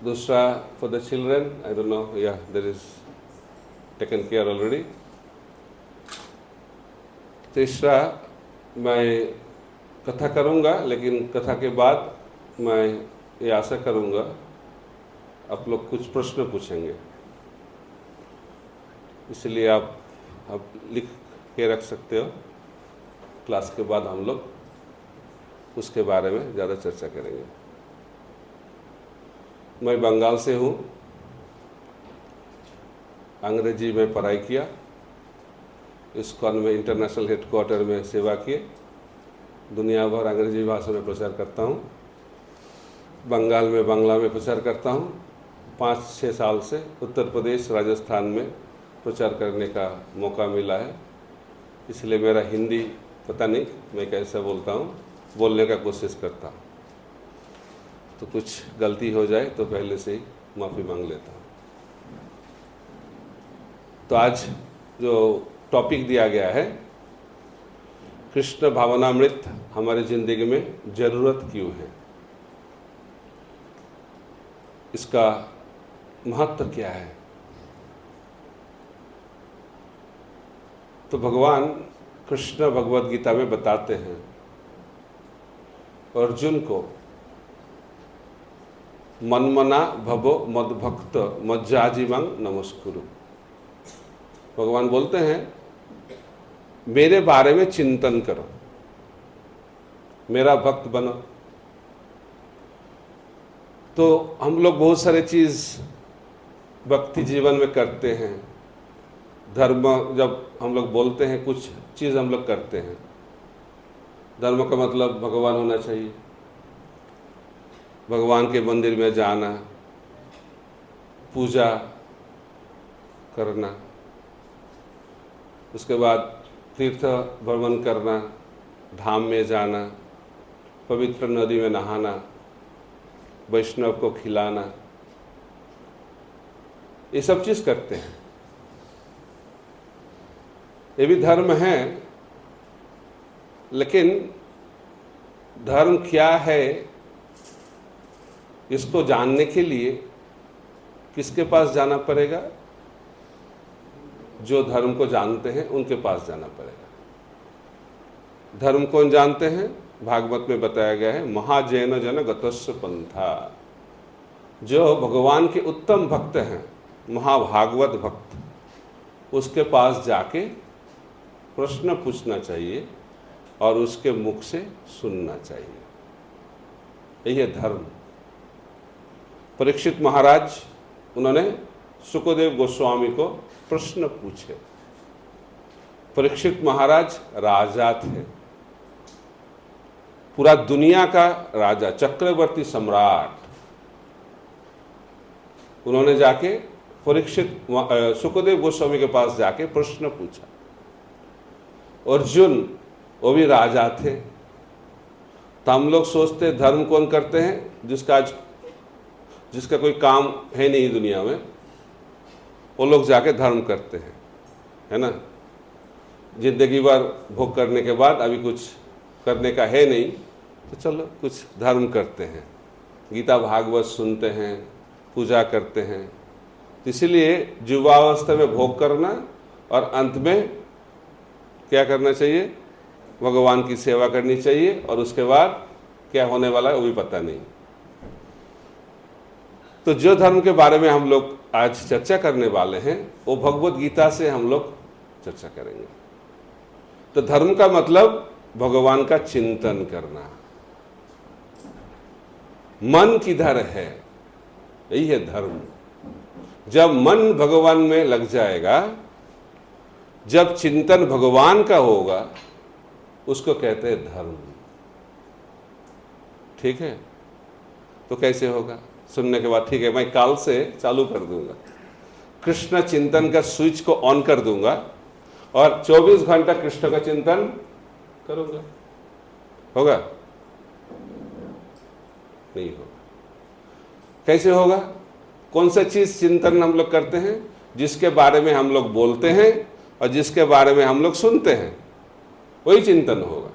दूसरा for the children, I don't know, yeah there is taken care already. तीसरा मैं कथा करूँगा, लेकिन कथा के बाद मैं ये आशा करूँगा आप लोग कुछ प्रश्न पूछेंगे, इसलिए आप लिख के रख सकते हो। क्लास के बाद हम लोग उसके बारे में ज़्यादा चर्चा करेंगे। मैं बंगाल से हूँ, अंग्रेजी में पढ़ाई किया, इस्कॉन में इंटरनेशनल हेडक्वार्टर में सेवा किए, दुनिया भर अंग्रेजी भाषा में प्रचार करता हूँ, बंगाल में बांग्ला में प्रचार करता हूँ। 5-6 साल से उत्तर प्रदेश, राजस्थान में प्रचार करने का मौका मिला है, इसलिए मेरा हिंदी पता नहीं मैं कैसे बोलता हूँ, बोलने का कोशिश करता हूँ, तो कुछ गलती हो जाए तो पहले से ही माफ़ी मांग लेता हूँ। तो आज जो टॉपिक दिया गया है, कृष्ण भावनामृत हमारी ज़िंदगी में ज़रूरत क्यों है, इसका महत्व क्या है। तो भगवान कृष्ण भगवद गीता में बताते हैं अर्जुन को, मनमना भवो मद्भक्त मज्जाजीवं नमस्कुरु। भगवान बोलते हैं मेरे बारे में चिंतन करो, मेरा भक्त बनो। तो हम लोग बहुत सारे चीज़ भक्ति जीवन में करते हैं, धर्म जब हम लोग बोलते हैं कुछ चीज़ हम लोग करते हैं, धर्म का मतलब भगवान होना चाहिए, भगवान के मंदिर में जाना, पूजा करना, उसके बाद तीर्थ भ्रमण करना, धाम में जाना, पवित्र नदी में नहाना, वैष्णव को खिलाना, ये सब चीज़ करते हैं। ये भी धर्म है, लेकिन धर्म क्या है इसको जानने के लिए किसके पास जाना पड़ेगा? जो धर्म को जानते हैं उनके पास जाना पड़ेगा। धर्म कौन जानते हैं? भागवत में बताया गया है, महाजैन जन गतस्व पंथा। जो भगवान के उत्तम भक्त हैं, महाभागवत भक्त, उसके पास जाके प्रश्न पूछना चाहिए और उसके मुख से सुनना चाहिए। यही है धर्म। परीक्षित महाराज, उन्होंने सुखदेव गोस्वामी को प्रश्न पूछे। परीक्षित महाराज राजा थे, पूरा दुनिया का राजा, चक्रवर्ती सम्राट। उन्होंने जाके सुखदेव गोस्वामी के पास जाके प्रश्न पूछा। अर्जुन, वो भी राजा थे। तो हम लोग सोचते धर्म कौन करते हैं? जिसका कोई काम है नहीं दुनिया में, वो लोग जाके धर्म करते हैं, है ना। जिंदगी भर भोग करने के बाद अभी कुछ करने का है नहीं, तो चलो कुछ धर्म करते हैं, गीता भागवत सुनते हैं, पूजा करते हैं। इसलिए युवावस्था में भोग करना और अंत में क्या करना चाहिए? भगवान की सेवा करनी चाहिए, और उसके बाद क्या होने वाला है वो भी पता नहीं। तो जो धर्म के बारे में हम लोग आज चर्चा करने वाले हैं, वो भगवद गीता से हम लोग चर्चा करेंगे। तो धर्म का मतलब भगवान का चिंतन करना। मन किधर है, यही है धर्म। जब मन भगवान में लग जाएगा, जब चिंतन भगवान का होगा, उसको कहते हैं धर्म। ठीक है? तो कैसे होगा? सुनने के बाद ठीक है, मैं काल से चालू कर दूंगा, कृष्ण चिंतन का स्विच को ऑन कर दूंगा और 24 घंटा कृष्ण का चिंतन करूंगा। होगा? नहीं होगा। कैसे होगा? कौन सा चीज चिंतन हम लोग करते हैं? जिसके बारे में हम लोग बोलते हैं और जिसके बारे में हम लोग सुनते हैं, वही चिंतन होगा।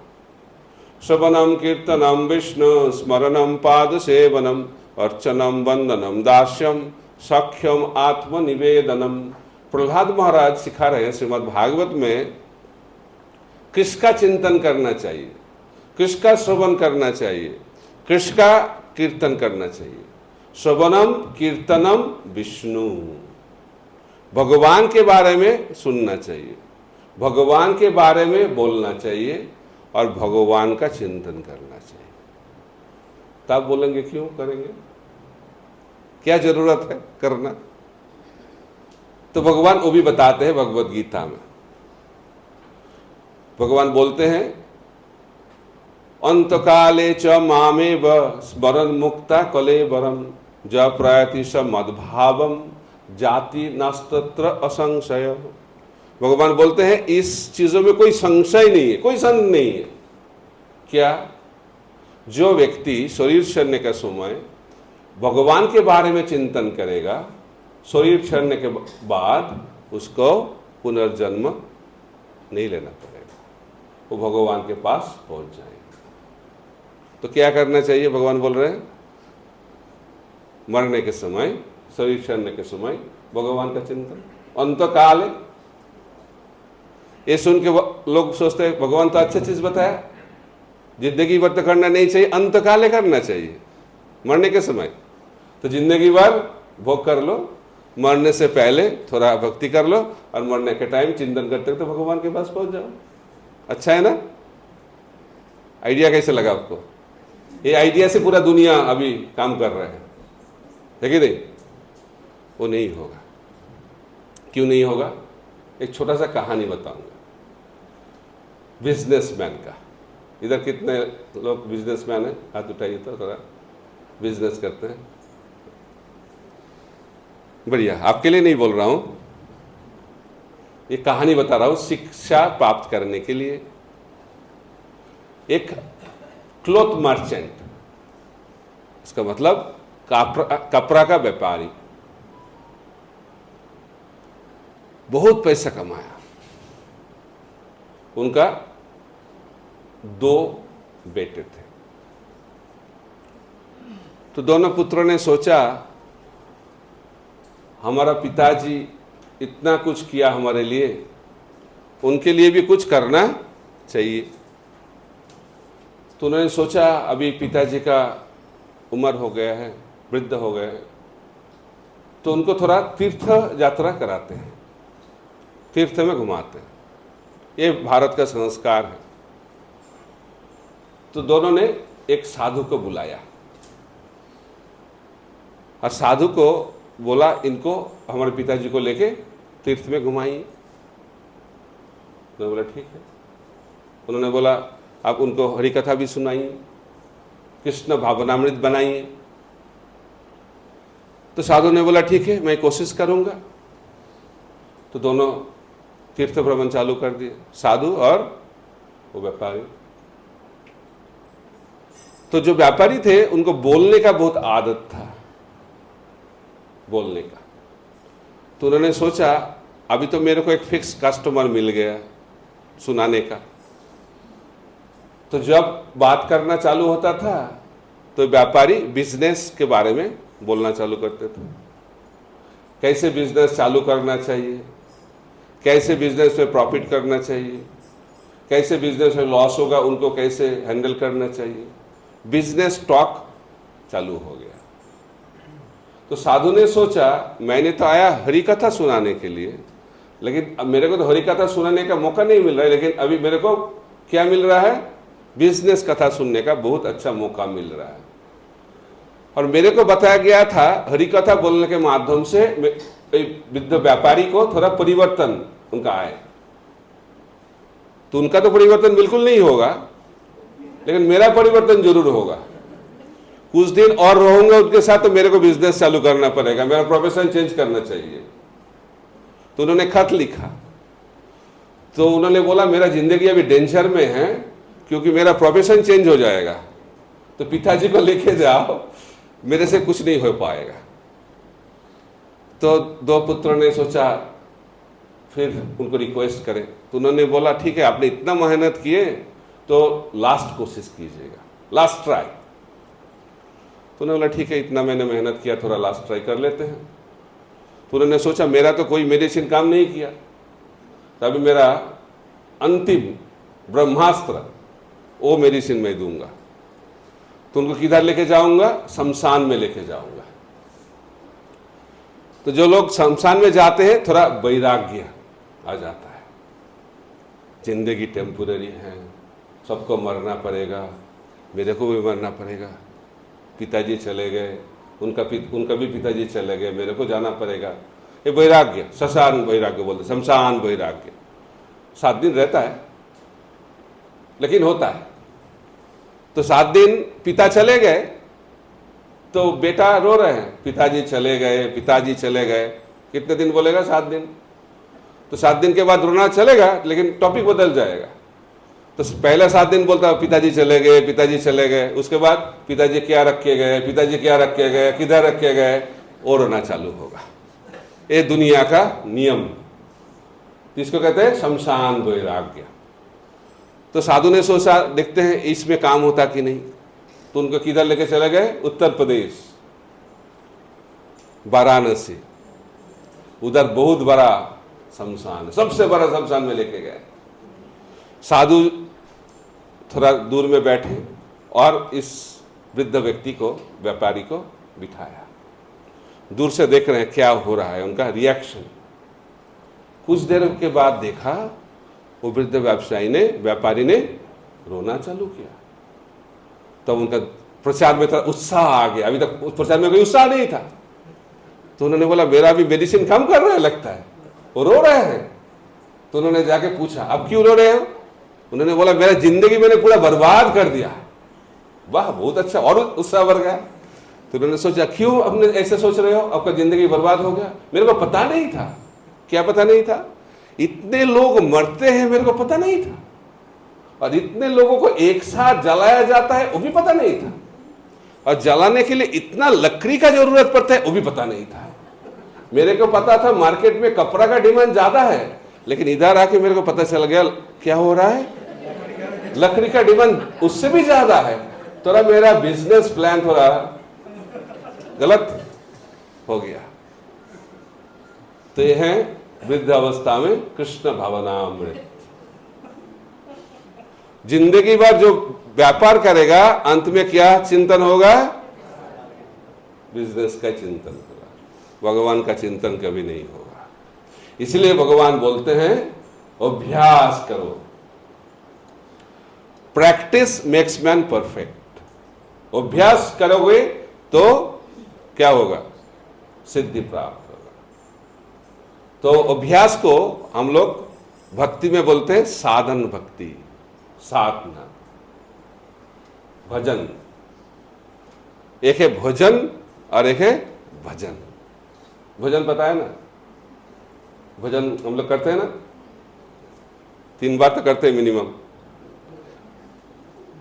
श्रवणम कीर्तनम विष्णु स्मरणम पाद सेवनम अर्चनम वंदनम दास्यम सख्यम आत्मनिवेदनम। प्रहलाद महाराज सिखा रहे हैं श्रीमद् भागवत में किसका चिंतन करना चाहिए, किसका श्रवण करना चाहिए, किसका कीर्तन करना चाहिए। श्रवणम कीर्तनम विष्णु, भगवान के बारे में सुनना चाहिए, भगवान के बारे में बोलना चाहिए और भगवान का चिंतन करना चाहिए। तो आप बोलेंगे क्यों करेंगे, क्या जरूरत है करना? तो भगवान वो भी बताते हैं भगवत गीता में। भगवान बोलते हैं अंतकाले च मामेव स्मरन् मुक्ता कलेवरम ज प्रयाति स मद्भावम जाति नास्तत्र असंशय। भगवान बोलते हैं इस चीजों में कोई संशय नहीं है, कोई संदेह नहीं है। क्या? जो व्यक्ति शरीर छोड़ने के समय भगवान के बारे में चिंतन करेगा, शरीर छोड़ने के बाद उसको पुनर्जन्म नहीं लेना पड़ेगा, वो भगवान के पास पहुंच जाएगा। तो क्या करना चाहिए? भगवान बोल रहे हैं मरने के समय, शरीर छोड़ने के समय भगवान का चिंतन। अंतकाल है, ये सुन के लोग सोचते हैं भगवान तो अच्छा चीज बताया, जिंदगी भर तो करना नहीं चाहिए, अंतकाले करना चाहिए, मरने के समय। तो जिंदगी भर भोग कर लो, मरने से पहले थोड़ा भक्ति कर लो और मरने के टाइम चिंतन करते तो भगवान के पास पहुंच जाओ। अच्छा है ना? आइडिया कैसे लगा आपको? ये आइडिया से पूरा दुनिया अभी काम कर रहा है कि नहीं? वो नहीं होगा। क्यों नहीं होगा? एक छोटा सा कहानी बताऊंगा बिजनेसमैन का। इधर कितने लोग बिजनेसमैन हैं? हाथ उठाइए तो थोड़ा बिजनेस करते हैं। बढ़िया, आपके लिए नहीं बोल रहा हूं, ये कहानी बता रहा हूं शिक्षा प्राप्त करने के लिए। एक क्लॉथ मर्चेंट, इसका मतलब कपड़ा का व्यापारी, बहुत पैसा कमाया। उनका 2 बेटे थे। तो दोनों पुत्रों ने सोचा हमारा पिताजी इतना कुछ किया हमारे लिए, उनके लिए भी कुछ करना चाहिए। तो उन्होंने सोचा अभी पिताजी का उम्र हो गया है, वृद्ध हो गए हैं, तो उनको थोड़ा तीर्थ यात्रा कराते हैं, तीर्थ में घुमाते हैं। ये भारत का संस्कार है। तो दोनों ने एक साधु को बुलाया और साधु को बोला इनको हमारे पिताजी को लेके तीर्थ में घुमाइए। उन्होंने बोला ठीक है। उन्होंने बोला आप उनको हरि कथा भी सुनाइए, कृष्ण भावनामृत बनाइए। तो साधु ने बोला ठीक है, मैं कोशिश करूंगा। तो दोनों तीर्थ भ्रमण चालू कर दिए, साधु और वो व्यापारी। तो जो व्यापारी थे उनको बोलने का बहुत आदत था, बोलने का। तो उन्होंने सोचा अभी तो मेरे को एक फिक्स कस्टमर मिल गया सुनाने का। तो जब बात करना चालू होता था तो व्यापारी बिजनेस के बारे में बोलना चालू करते थे, कैसे बिजनेस चालू करना चाहिए, कैसे बिजनेस में प्रॉफिट करना चाहिए, कैसे बिजनेस में लॉस होगा उनको कैसे हैंडल करना चाहिए। बिजनेस टॉक चालू हो गया। तो साधु ने सोचा मैंने तो आया हरि कथा सुनाने के लिए, लेकिन अब मेरे को तो हरि कथा सुनाने का मौका नहीं मिल रहा है, लेकिन अभी मेरे को क्या मिल रहा है? बिजनेस कथा सुनने का बहुत अच्छा मौका मिल रहा है। और मेरे को बताया गया था हरि कथा बोलने के माध्यम से वृद्ध व्यापारी को थोड़ा परिवर्तन उनका आए। तो उनका तो परिवर्तन बिल्कुल नहीं होगा, लेकिन मेरा परिवर्तन जरूर होगा। कुछ दिन और रहूंगा उनके साथ तो मेरे को बिजनेस चालू करना पड़ेगा, मेरा प्रोफेशन चेंज करना चाहिए। तो उन्होंने खत लिखा। तो उन्होंने बोला मेरा जिंदगी अभी डेंजर में है क्योंकि मेरा प्रोफेशन चेंज हो जाएगा, तो पिताजी को लेके जाओ, मेरे से कुछ नहीं हो पाएगा। तो 2 पुत्रों ने सोचा फिर उनको रिक्वेस्ट करें। तो उन्होंने बोला ठीक है आपने इतना मेहनत किए तो लास्ट कोशिश कीजिएगा, लास्ट ट्राई। तो उन्होंने बोला ठीक है, इतना मैंने मेहनत किया, थोड़ा लास्ट ट्राई कर लेते हैं। तो उन्होंने सोचा मेरा तो कोई मेडिसिन काम नहीं किया, तो अभी मेरा अंतिम ब्रह्मास्त्र वो मेडिसिन मैं दूंगा। तो उनको किधर लेके जाऊंगा? शमशान में लेके जाऊंगा। तो जो लोग शमशान में जाते हैं थोड़ा वैराग्य आ जाता है, जिंदगी टेम्पोररी है, सबको मरना पड़ेगा, मेरे को भी मरना पड़ेगा, पिताजी चले गए, उनका भी पिताजी चले गए, मेरे को जाना पड़ेगा। ये वैराग्य, शमशान वैराग्य बोलते, शमशान वैराग्य 7 दिन रहता है, लेकिन होता है। तो 7 दिन पिता चले गए तो बेटा रो रहे हैं, पिताजी चले गए, पिताजी चले गए। कितने दिन बोलेगा? 7 दिन। तो 7 दिन के बाद रोना चलेगा, लेकिन टॉपिक बदल जाएगा। तो पहले 7 दिन बोलता पिताजी चले गए, पिताजी चले गए, उसके बाद पिताजी क्या रख के गए, पिताजी क्या रख के गए, किधर रख के गए, और रोना चालू होगा। ये दुनिया का नियम, इसको कहते हैं शमशान वैराग्य। तो साधु ने सोचा देखते हैं इसमें काम होता कि नहीं। तो उनको किधर लेके चले गए? उत्तर प्रदेश, वाराणसी। उधर बहुत बड़ा शमशान, सबसे बड़ा शमशान में लेके गए। साधु थोड़ा दूर में बैठे और इस वृद्ध व्यक्ति को, व्यापारी को बिठाया। दूर से देख रहे हैं क्या हो रहा है, उनका रिएक्शन। कुछ देर के बाद देखा वो वृद्ध व्यापारी ने रोना चालू किया। तब उनका प्रचार में थोड़ा उत्साह आ गया, अभी तक उस प्रचार में कोई उत्साह नहीं था। तो उन्होंने बोला मेरा भी मेडिसिन काम कर रहा है लगता है, वो रो रहे हैं। तो उन्होंने जाके पूछा अब क्यों रो रहे हो? उन्होंने बोला मेरा जिंदगी मैंने पूरा बर्बाद कर दिया। वाह, बहुत अच्छा, और उत्साह बढ़ गया। तो उन्होंने सोचा क्यों अपने ऐसे सोच रहे हो, आपका जिंदगी बर्बाद हो गया? मेरे को पता नहीं था। क्या पता नहीं था? इतने लोग मरते हैं, मेरे को पता नहीं था। और इतने लोगों को एक साथ जलाया जाता है, वो भी पता नहीं था। और जलाने के लिए इतना लकड़ी का जरूरत पड़ता है, वो भी पता नहीं था। मेरे को पता था मार्केट में कपड़ा का डिमांड ज्यादा है, लेकिन इधर आके मेरे को पता चल गया क्या हो रहा है, लकड़ी का डिमांड उससे भी ज्यादा है। थोड़ा मेरा बिजनेस प्लान थोड़ा गलत हो गया। तो यह है वृद्ध अवस्था में कृष्ण भावनामृत। जिंदगी भर जो व्यापार करेगा, अंत में क्या चिंतन होगा? बिजनेस का चिंतन होगा, भगवान का चिंतन कभी नहीं होगा। इसलिए भगवान बोलते हैं अभ्यास करो, प्रैक्टिस मेक्स मैन परफेक्ट। अभ्यास करोगे तो क्या होगा? सिद्धि प्राप्त होगा। तो अभ्यास को हम लोग भक्ति में बोलते हैं साधन भक्ति, साधना, भजन। एक है भोजन और एक है भजन। भजन पता है ना? भजन हम लोग करते हैं ना, 3 बार तो करते हैं मिनिमम।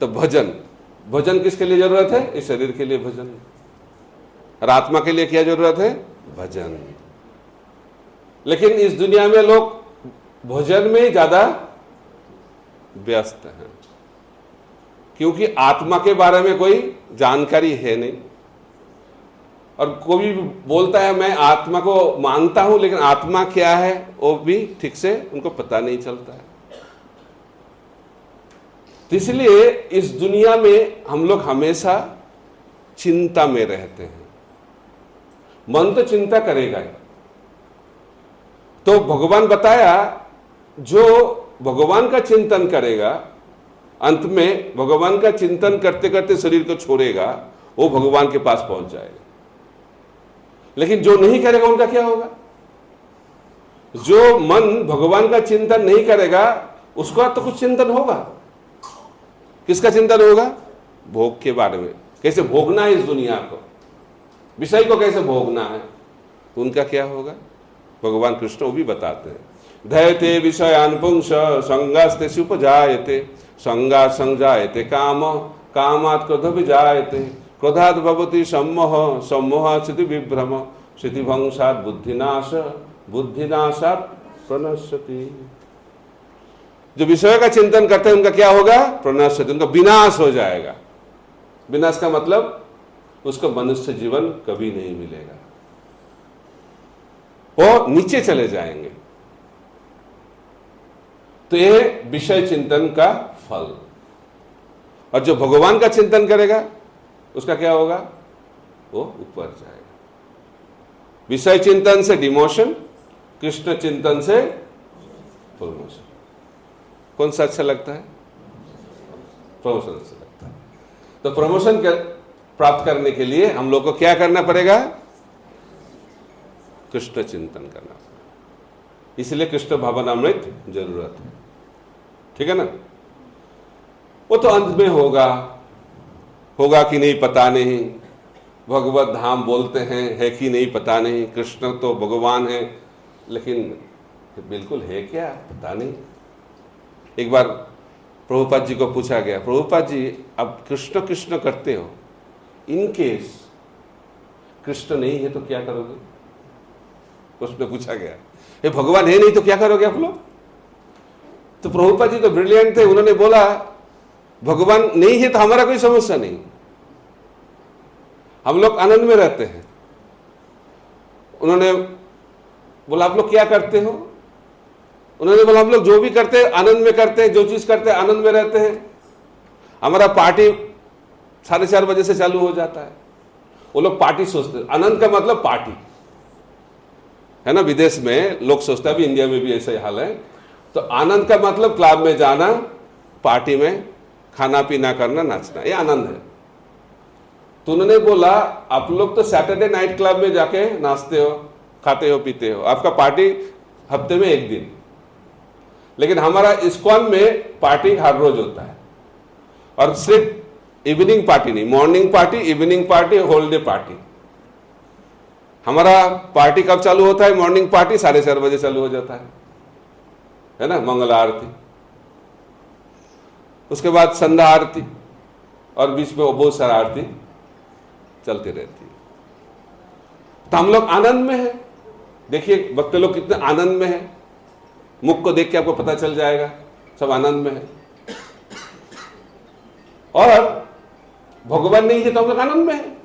तो भजन, भजन किसके लिए जरूरत है? इस शरीर के लिए भजन। और आत्मा के लिए क्या जरूरत है? भजन। लेकिन इस दुनिया में लोग भजन में ज्यादा व्यस्त हैं, क्योंकि आत्मा के बारे में कोई जानकारी है नहीं। और कोई भी बोलता है मैं आत्मा को मानता हूं, लेकिन आत्मा क्या है वो भी ठीक से उनको पता नहीं चलता है। तो इसलिए इस दुनिया में हम लोग हमेशा चिंता में रहते हैं। मन तो चिंता करेगा ही। तो भगवान बताया जो भगवान का चिंतन करेगा, अंत में भगवान का चिंतन करते करते शरीर को छोड़ेगा, वो भगवान के पास पहुंच जाएगा। लेकिन जो नहीं करेगा उनका क्या होगा? जो मन भगवान का चिंतन नहीं करेगा उसका तो कुछ चिंतन होगा। किसका चिंतन होगा? भोग के बारे में, कैसे भोगना है इस दुनिया को, विषय को कैसे भोगना है। तो उनका क्या होगा? भगवान कृष्ण वो भी बताते हैं। धैर्यते विषयान पुंस संगास्ते सुपजायते, संगा संजायते काम, कामात् क्रोध विजायते, क्रोधात् भवति सम्मोह, सम्मोहात् स्थिति विभ्रम, स्थिति भंसात् बुद्धिनाश, बुद्धिनाशात् प्रणश्यति। जो विषय का चिंतन करते हैं उनका क्या होगा? प्रणश्यति, उनका विनाश हो जाएगा। विनाश का मतलब उसको मनुष्य जीवन कभी नहीं मिलेगा, वो नीचे चले जाएंगे। तो यह विषय चिंतन का फल। और जो भगवान का चिंतन करेगा उसका क्या होगा, वो ऊपर जाएगा। विषय चिंतन से डिमोशन, कृष्ण चिंतन से प्रमोशन। कौन सा अच्छा लगता है? प्रमोशन अच्छा लगता है। तो प्रमोशन प्राप्त करने के लिए हम लोग को क्या करना पड़ेगा? कृष्ण चिंतन करना पड़ेगा। इसलिए कृष्ण भावनामृत जरूरत है, ठीक है ना। वो तो अंत में होगा कि नहीं पता नहीं, भगवत धाम बोलते हैं, है कि नहीं पता नहीं, कृष्ण तो भगवान है, लेकिन बिल्कुल है क्या पता नहीं। एक बार प्रभुपाद जी को पूछा गया, प्रभुपाद जी अब कृष्ण कृष्ण करते हो, इन केस कृष्ण नहीं है तो क्या करोगे? प्रश्न पूछा गया, ये भगवान है नहीं तो क्या करोगे आप लोग? तो प्रभुपाद जी तो ब्रिलियंट थे, उन्होंने बोला भगवान नहीं है तो हमारा कोई समस्या नहीं, हम लोग आनंद में रहते हैं। उन्होंने बोला आप लोग क्या करते हो? उन्होंने बोला हम लोग जो भी करते हैं आनंद में करते हैं, जो चीज करते हैं आनंद में रहते हैं। हमारा पार्टी 4:30 बजे से चालू हो जाता है। वो लोग पार्टी सोचते हैं, आनंद का मतलब पार्टी है ना। विदेश में लोग सोचते हैं, अभी इंडिया में भी ऐसा ही हाल है। तो आनंद का मतलब क्लब में जाना, पार्टी में खाना पीना करना, नाचना, ये आनंद है। तो उन्होंने बोला आप लोग तो सैटरडे नाइट क्लब में जाके नाचते हो, खाते हो, पीते हो, आपका पार्टी हफ्ते में एक दिन। लेकिन हमारा इस्कॉन में पार्टी हर रोज होता है, और सिर्फ इवनिंग पार्टी नहीं, morning party, evening party, whole day party. हमारा पार्टी कब चालू होता है? मॉर्निंग पार्टी 4:30 बजे चालू हो जाता है ना, मंगल आरती, उसके बाद संध्या आरती, और बीच में बहुत सारा आरती चलती रहती है। तो हम लोग आनंद में हैं। देखिए भक्त लोग कितने आनंद में हैं, मुख को देख के आपको पता चल जाएगा, सब आनंद में है। और भगवान नहीं है तो हम लोग आनंद में है।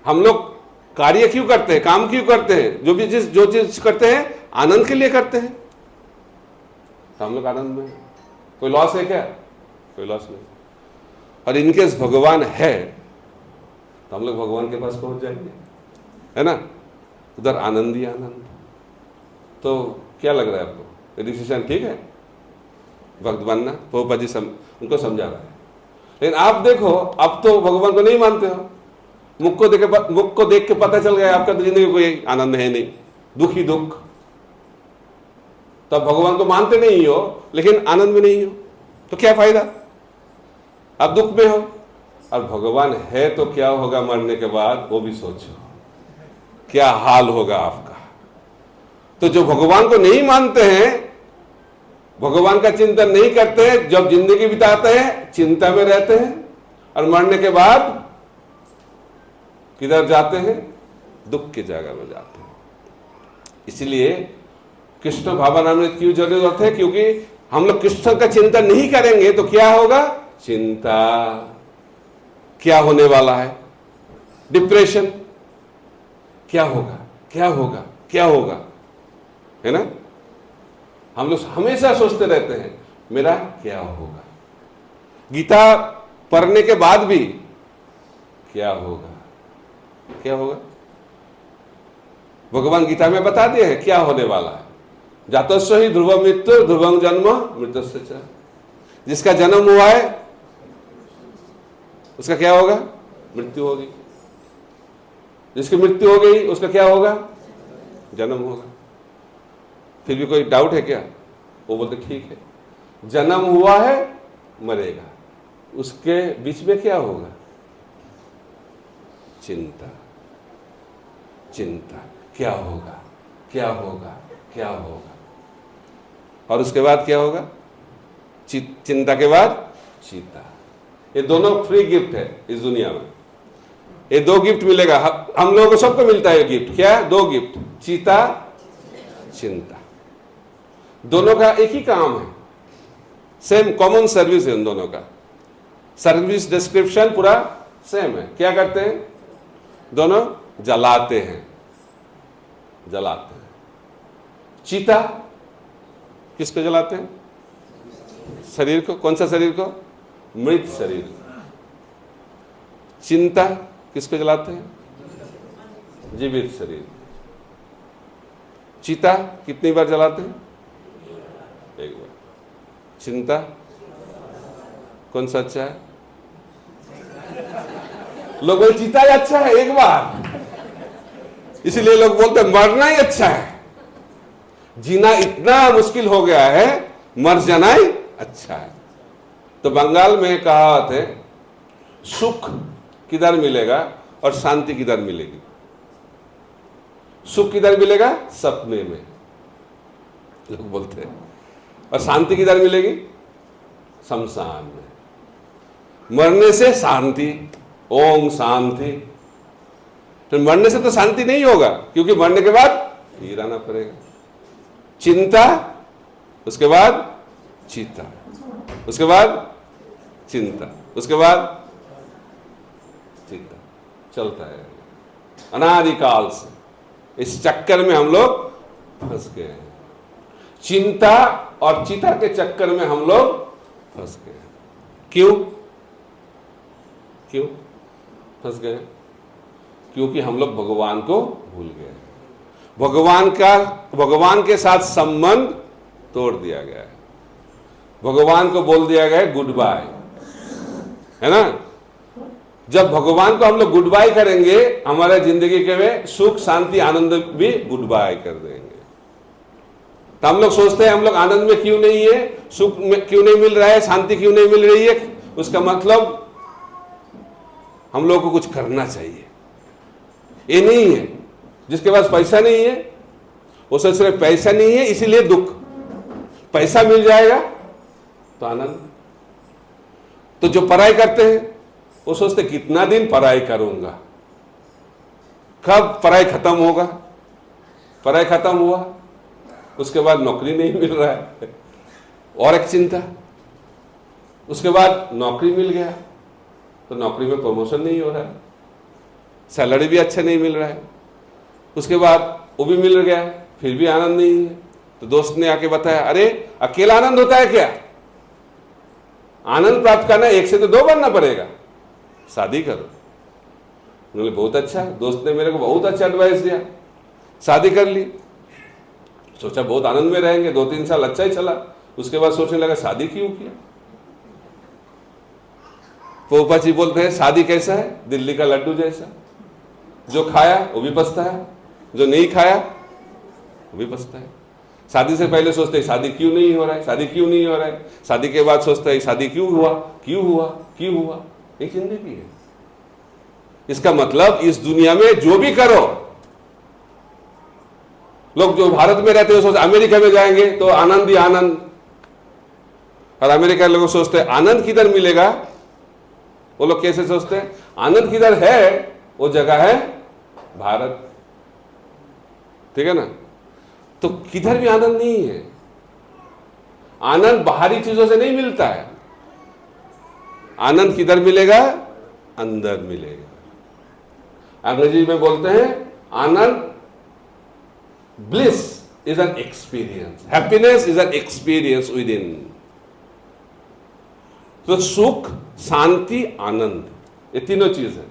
हम लोग कार्य क्यों करते हैं, काम क्यों करते हैं? जो चीज करते हैं आनंद के लिए करते हैं, तो हम लोग आनंद में है। कोई लॉस है क्या? कोई लॉस नहीं। और इनकेस भगवान है तो हम लोग भगवान के पास पहुंच जाएंगे, है ना। उधर आनंद ही आनंद। तो क्या लग रहा है आपको, ये डिसीजन ठीक है भक्त बनना? प्रभुपाद जी उनको समझा रहा है। लेकिन आप देखो, अब तो भगवान को नहीं मानते हो, मुख को देख के पता चल गया आपका जिंदगी कोई आनंद है नहीं, दुख ही दुख। तब भगवान को मानते नहीं हो लेकिन आनंद में नहीं हो, तो क्या फायदा? आप दुख में हो। और भगवान है तो क्या होगा मरने के बाद, वो भी सोचो, क्या हाल होगा आपका। तो जो भगवान को नहीं मानते हैं, भगवान का चिंतन नहीं करते हैं, जब जिंदगी बिताते हैं चिंता में रहते हैं, और मरने के बाद किधर जाते हैं? दुख की जगह में जाते हैं। इसलिए कृष्ण भावनामृत की जरूरत है, क्योंकि हम लोग कृष्ण का चिंतन नहीं करेंगे तो क्या होगा? चिंता। क्या होने वाला है? डिप्रेशन। क्या होगा, क्या होगा, क्या होगा, है ना। हम लोग हमेशा सोचते रहते हैं मेरा क्या होगा। गीता पढ़ने के बाद भी क्या होगा, क्या होगा? भगवान गीता में बता दिए हैं क्या होने वाला है। जातस्व ही ध्रुव मृत्यु ध्रुवं जन्म मृतस्य च। जिसका जन्म हुआ है उसका क्या होगा? मृत्यु होगी। जिसकी मृत्यु हो गई उसका क्या होगा? जन्म होगा। फिर भी कोई डाउट है क्या? वो बोलते ठीक है, जन्म हुआ है मरेगा, उसके बीच में क्या होगा? चिंता। चिंता, क्या होगा, क्या होगा, क्या होगा। और उसके बाद क्या होगा? चिंता के बाद चीता। ये दोनों फ्री गिफ्ट है इस दुनिया में। ये दो गिफ्ट मिलेगा हम लोगों को, सबको मिलता है गिफ्ट। क्या है? दो गिफ्ट, चीता, चिंता। दोनों का एक ही काम है, सेम कॉमन सर्विस है उन दोनों का। सर्विस डिस्क्रिप्शन पूरा सेम है। क्या करते हैं? दोनों जलाते हैं, जलाते हैं। चीता किसको जलाते हैं? शरीर को। कौन सा शरीर को? मृत शरीर को। चिंता किसको जलाते हैं? जीवित शरीर। चीता कितनी बार जलाते हैं? एक बार। चिंता कौन सा अच्छा है? लोग बोले चीता ही अच्छा है, एक बार। इसलिए लोग बोलते हैं मरना ही अच्छा है। जीना इतना मुश्किल हो गया है, मर जाना ही अच्छा है। तो बंगाल में कहावत है, सुख किधर मिलेगा और शांति किधर मिलेगी? सुख किधर मिलेगा? सपने में, लोग बोलते हैं। और शांति किधर मिलेगी? शमशान में। मरने से शांति, ओम शांति। तो मरने से तो शांति नहीं होगा, क्योंकि मरने के बाद फिर आना पड़ेगा। चिंता, उसके बाद चीता, उसके बाद चिंता, उसके बाद चिंता, चलता है अनादिकाल से। इस चक्कर में हम लोग फंस गए हैं। चिंता और चिता के चक्कर में हम लोग फंस गए हैं। क्यों क्यों फंस गए? क्योंकि हम लोग भगवान को भूल गए। भगवान के साथ संबंध तोड़ दिया गया है। भगवान को बोल दिया गया है गुड बाय, है ना। जब भगवान को हम लोग गुड बाय करेंगे, हमारे जिंदगी के में सुख शांति आनंद भी गुड बाय कर देंगे। तो हम लोग सोचते हैं हम लोग आनंद में क्यों नहीं है, सुख में क्यों नहीं मिल रहा है, शांति क्यों नहीं मिल रही है। उसका मतलब हम लोग को कुछ करना चाहिए। ये नहीं है जिसके पास पैसा नहीं है, वो सोच रहे पैसा नहीं है इसीलिए दुख, पैसा मिल जाएगा तो आनंद। तो जो पढ़ाई करते हैं वो सोचते कितना दिन पढ़ाई करूंगा, कब पढ़ाई खत्म होगा। पढ़ाई खत्म हुआ, उसके बाद नौकरी नहीं मिल रहा है, और एक चिंता। उसके बाद नौकरी मिल गया तो नौकरी में प्रमोशन नहीं हो रहा है, सैलरी भी अच्छा नहीं मिल रहा है। उसके बाद वो भी मिल गया, फिर भी आनंद नहीं है। तो दोस्त ने आके बताया, अरे अकेला आनंद होता है क्या? आनंद प्राप्त करना एक से तो दो बनना पड़ेगा, शादी करो। बोले बहुत अच्छा, दोस्त ने मेरे को बहुत अच्छा एडवाइस दिया, शादी कर ली। सोचा बहुत आनंद में रहेंगे, 2-3 साल अच्छा ही चला। उसके बाद सोचने लगा शादी क्यों किया। पोपा जी बोलते हैं शादी कैसा है? दिल्ली का लड्डू जैसा, जो खाया वो भी पछता है, जो नहीं खाया वो भी पछता है। शादी से पहले सोचते हैं शादी क्यों नहीं हो रहा है, शादी क्यों नहीं हो रहा है। शादी के बाद सोचते हैं शादी क्यों हुआ, क्यों हुआ, क्यों हुआ। एक जिंदगी है। इसका मतलब इस दुनिया में जो भी करो, लोग जो भारत में रहते हैं सोचते अमेरिका में जाएंगे तो आनंद ही आनंद, और अमेरिका के लोग सोचते हैं आनंद किधर मिलेगा। वो लोग कैसे सोचते हैं? आनंद किधर है, वो जगह है भारत, ठीक है ना। तो किधर भी आनंद नहीं है। आनंद बाहरी चीजों से नहीं मिलता है। आनंद किधर मिलेगा? अंदर मिलेगा। अंग्रेजी में बोलते हैं आनंद, bliss is an experience, happiness is an experience within. तो सुख शांति आनंद, ये तीनों चीज है।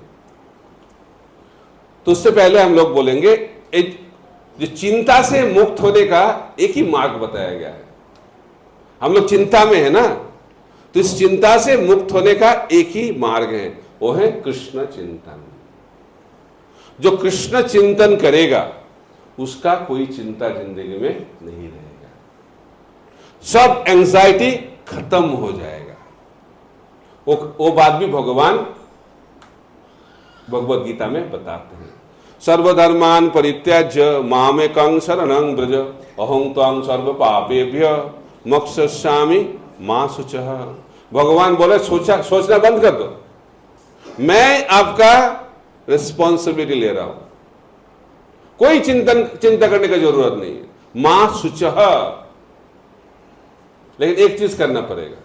तो उससे पहले हम लोग बोलेंगे जो चिंता से मुक्त होने का एक ही मार्ग बताया गया है। हम लोग चिंता में है ना, तो इस चिंता से मुक्त होने का एक ही मार्ग है, वो है कृष्ण चिंतन। जो कृष्ण चिंतन करेगा उसका कोई चिंता जिंदगी में नहीं रहेगा, सब एंजाइटी खत्म हो जाएगा। वो बात भी भगवान भगवद गीता में बताते हैं। सर्वधर्मान परित्याज्य मामेकं शरणं व्रज अहं त्वां सर्व पापेभ्य मोक्षयिष्यामि मा शुचः। भगवान बोले सोचना बंद कर दो, मैं आपका रिस्पॉन्सिबिलिटी ले रहा हूं, कोई चिंता करने की जरूरत नहीं है। मा शुचः, लेकिन एक चीज करना पड़ेगा,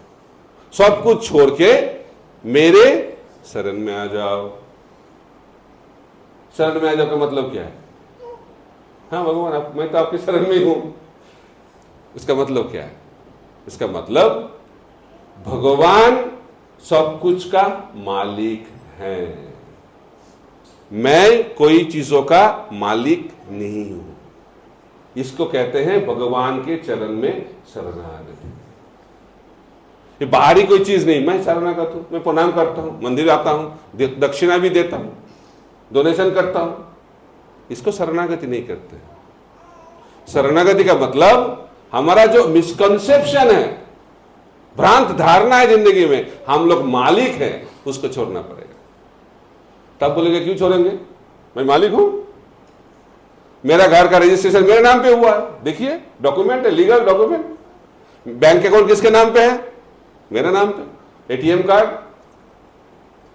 सब कुछ छोड़ के मेरे शरण में आ जाओ। शरण में आ जाओ का मतलब क्या है? हाँ भगवान, मैं तो आपकी शरण में ही हूं। इसका मतलब क्या है? इसका मतलब भगवान सब कुछ का मालिक है, मैं कोई चीजों का मालिक नहीं हूं। इसको कहते हैं भगवान के चरण में शरणागति। ये बाहरी कोई चीज नहीं, मैं शरणागत हूं, मैं प्रणाम करता हूं, मंदिर आता हूं, दक्षिणा भी देता हूं, डोनेशन करता हूं, इसको शरणागति नहीं करते। शरणागति का मतलब हमारा जो मिसकंसेप्शन है, भ्रांत धारणा है जिंदगी में, हम लोग मालिक हैं, उसको छोड़ना पड़ेगा। तब बोलेंगे क्यों छोड़ेंगे? मैं मालिक हूं, मेरा घर का रजिस्ट्रेशन मेरे नाम पे हुआ है, देखिए डॉक्यूमेंट है, लीगल डॉक्यूमेंट। बैंक अकाउंट किसके नाम पे है? मेरे नाम पे। एटीएम कार्ड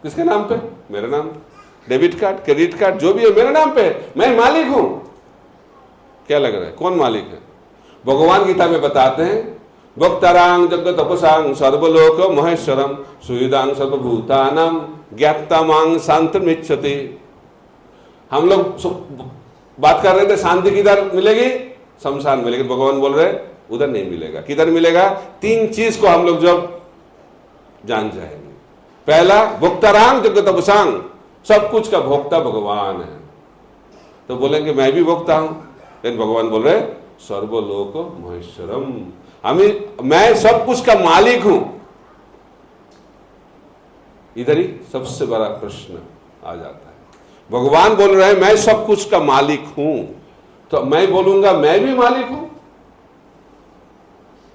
किसके नाम पे? मेरे नाम पे। डेबिट कार्ड, क्रेडिट कार्ड जो भी है मेरे नाम पे है, मैं मालिक हूं। क्या लग रहा है, कौन मालिक है? भगवान गीता में बताते हैं, भक्तारांग जगत तपसांग सर्वलोक महेश्वरम सुहृदांग सर्वभूतानां ज्ञात्तामांग शांतिमिच्छति। हम लोग बात कर रहे थे शांति किधर मिलेगी? शमशान में, लेकिन भगवान बोल रहे उधर नहीं मिलेगा। किधर मिलेगा? तीन चीज को हम लोग जब जान जाएंगे। पहला, भोक्तारांग जगत तपसांग, सब कुछ का भोक्ता भगवान है। तो बोलेंगे मैं भी भोक्ता हूं, लेकिन भगवान बोल रहे सर्वलोक महेश्वरम, मैं सब कुछ का मालिक हूं। इधर ही सबसे बड़ा प्रश्न आ जाता है। भगवान बोल रहे हैं मैं सब कुछ का मालिक हूं, तो मैं बोलूंगा मैं भी मालिक हूं।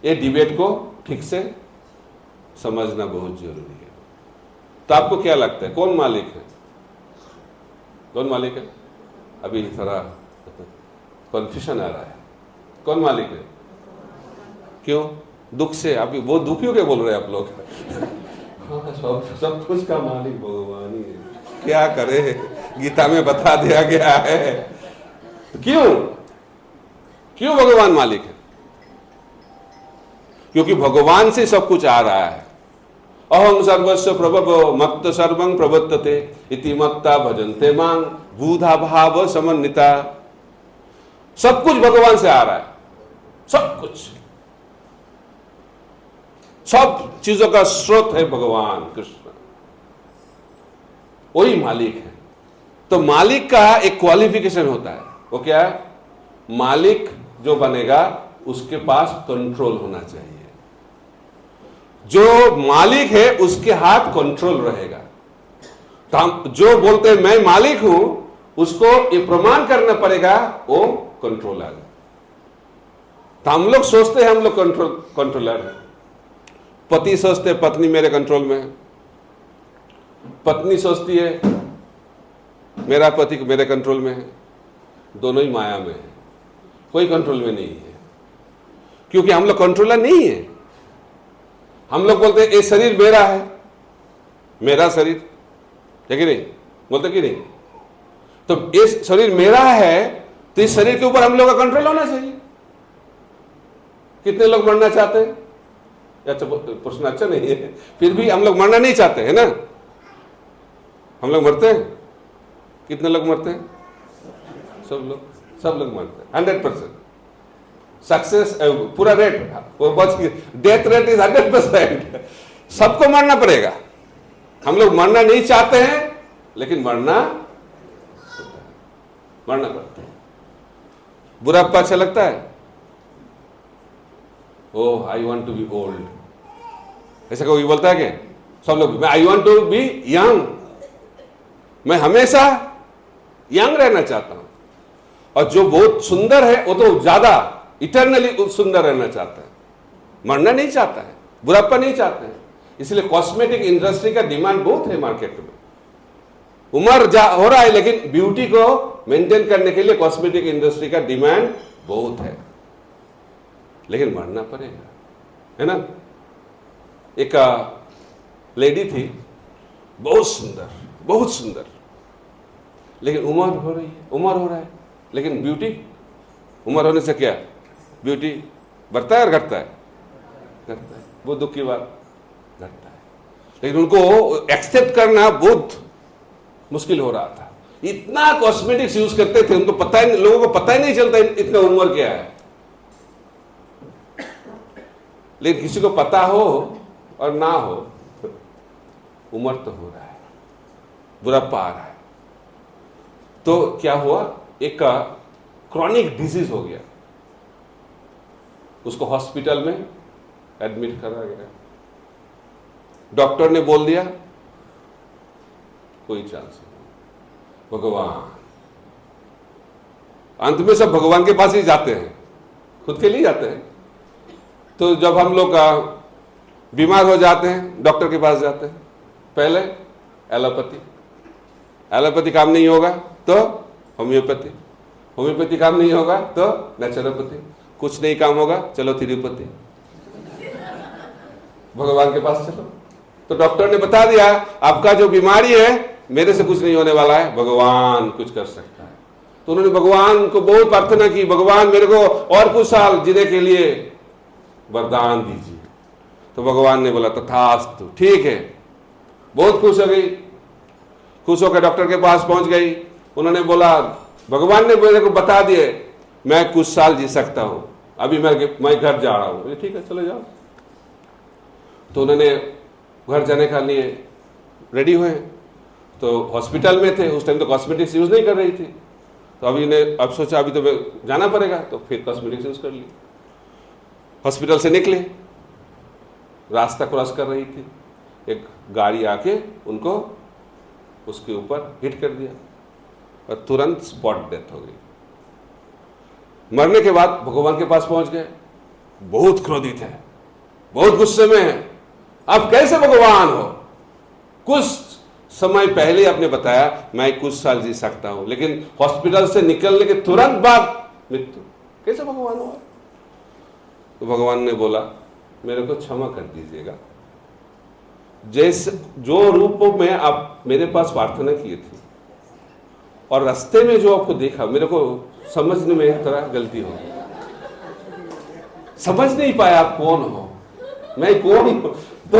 ये डिबेट को ठीक से समझना बहुत जरूरी है। तो आपको क्या लगता है, कौन मालिक है? कौन मालिक है? अभी थोड़ा कंफ्यूजन आ रहा है। कौन मालिक है? क्यों? दुख से। अभी वो दुखियों के बोल रहे हैं आप लोग। हाँ, सब कुछ का मालिक भगवान ही है। क्या करे, गीता में बता दिया गया है। क्यों क्यों भगवान मालिक है? क्योंकि भगवान से सब कुछ आ रहा है। अहं सर्वस्व प्रभव मत्त सर्वं प्रवर्तते इति मत्ता भजन्ते मां भूधा भाव समन्विता। सब कुछ भगवान से आ रहा है, सब कुछ, सब चीजों का स्रोत है भगवान कृष्ण, वही मालिक है। तो मालिक का एक क्वालिफिकेशन होता है, वो क्या है? मालिक जो बनेगा उसके पास कंट्रोल होना चाहिए। जो मालिक है उसके हाथ कंट्रोल रहेगा। तो हम जो बोलते हैं मैं मालिक हूं, उसको ये प्रमाण करना पड़ेगा वो कंट्रोलर है। तो हम लोग सोचते हैं हम लोग कंट्रोलर है। पति सोचते हैं पत्नी मेरे कंट्रोल में है, पत्नी सोचती है मेरा पति मेरे कंट्रोल में है। दोनों ही माया में है, कोई कंट्रोल में नहीं है, क्योंकि हम लोग कंट्रोलर नहीं है। हम लोग बोलते हैं ये शरीर मेरा है, मेरा शरीर है कि नहीं? बोलते कि नहीं? तो ये शरीर मेरा है, तो इस शरीर के ऊपर हम लोग का कंट्रोल होना चाहिए। कितने लोग मरना चाहते हैं? अच्छा, प्रश्न अच्छा नहीं है, फिर भी हम लोग मरना नहीं चाहते है ना? हम लोग मरते हैं। कितने लोग मरते हैं? सब लोग मरते हैं। 100% सक्सेस पूरा रेट, वो बच डेथ रेट इज 100%। सबको मरना पड़ेगा। हम लोग मरना नहीं चाहते हैं, लेकिन मरना पड़ता है। बुढ़ापा अच्छा लगता है? Oh I want to be old, ऐसा कोई बोलता है क्या? सब लोग I want to be young, मैं हमेशा यंग रहना चाहता हूं। और जो बहुत सुंदर है वो तो ज्यादा इटर्नली सुंदर रहना चाहता है, मरना नहीं चाहता है, बुढ़ापा नहीं चाहते हैं। इसलिए कॉस्मेटिक इंडस्ट्री का डिमांड बहुत है मार्केट में। उम्र हो रहा है, लेकिन ब्यूटी को मेंटेन करने के लिए कॉस्मेटिक इंडस्ट्री का डिमांड बहुत है, लेकिन मरना पड़ेगा, है ना? एक लेडी थी, बहुत सुंदर, लेकिन उम्र हो रहा है, लेकिन ब्यूटी, उम्र होने से क्या ब्यूटी बढ़ता है और घटता है? वो दुख की बात, घटता है। लेकिन उनको एक्सेप्ट करना बहुत मुश्किल हो रहा था। इतना कॉस्मेटिक्स यूज करते थे, उनको पता ही, लोगों को पता ही नहीं चलता इतना उम्र क्या है। लेकिन किसी को पता हो और ना हो, उम्र तो हो रहा है, बुढ़ापा आ रहा है। तो क्या हुआ, एक क्रॉनिक डिजीज हो गया, उसको हॉस्पिटल में एडमिट करा गया। डॉक्टर ने बोल दिया कोई चांस नहीं, भगवान। अंत में सब भगवान के पास ही जाते हैं, खुद के लिए जाते हैं। तो जब हम लोग बीमार हो जाते हैं, डॉक्टर के पास जाते हैं। पहले एलोपैथी काम नहीं होगा तो होम्योपैथी, होम्योपैथी काम नहीं होगा तो नेचुरोपैथी, कुछ नहीं काम होगा चलो तिरुपति, भगवान के पास चलो। तो डॉक्टर ने बता दिया आपका जो बीमारी है मेरे से कुछ नहीं होने वाला है, भगवान कुछ कर सकता है। तो उन्होंने भगवान को बहुत प्रार्थना की, भगवान मेरे को और कुछ साल जीने के लिए वरदान दीजिए। तो भगवान ने बोला तथास्तु, ठीक है। बहुत खुश हो गई, खुश होकर डॉक्टर के पास पहुंच गई। उन्होंने बोला भगवान ने मेरे को बता दिए मैं कुछ साल जी सकता हूं, अभी मैं घर जा रहा हूं। ठीक है चले जाओ। तो उन्होंने घर जाने के लिए रेडी हुए। तो हॉस्पिटल में थे, उस टाइम तो कॉस्मेटिक्स यूज नहीं कर रही थी। तो अभी ने अब सोचा अभी तो जाना पड़ेगा, तो फिर कॉस्मेटिक्स यूज कर ली। हॉस्पिटल से निकले, रास्ता क्रॉस कर रही थी, एक गाड़ी आके उनको उसके ऊपर हिट कर दिया और तुरंत स्पॉट डेथ हो गई। मरने के बाद भगवान के पास पहुंच गए, बहुत क्रोधित है, बहुत गुस्से में है। आप कैसे भगवान हो? कुछ समय पहले आपने बताया मैं कुछ साल जी सकता हूं, लेकिन हॉस्पिटल से निकलने के तुरंत बाद मृत्यु, कैसे भगवान हुआ? तो भगवान ने बोला मेरे को क्षमा कर दीजिएगा, जैसे जो रूप में आप मेरे पास प्रार्थना किए थे और रास्ते में जो आपको देखा, मेरे को समझने में थोड़ा गलती हो गई, समझ नहीं पाया आप कौन हो, मैं कौन हूं, तो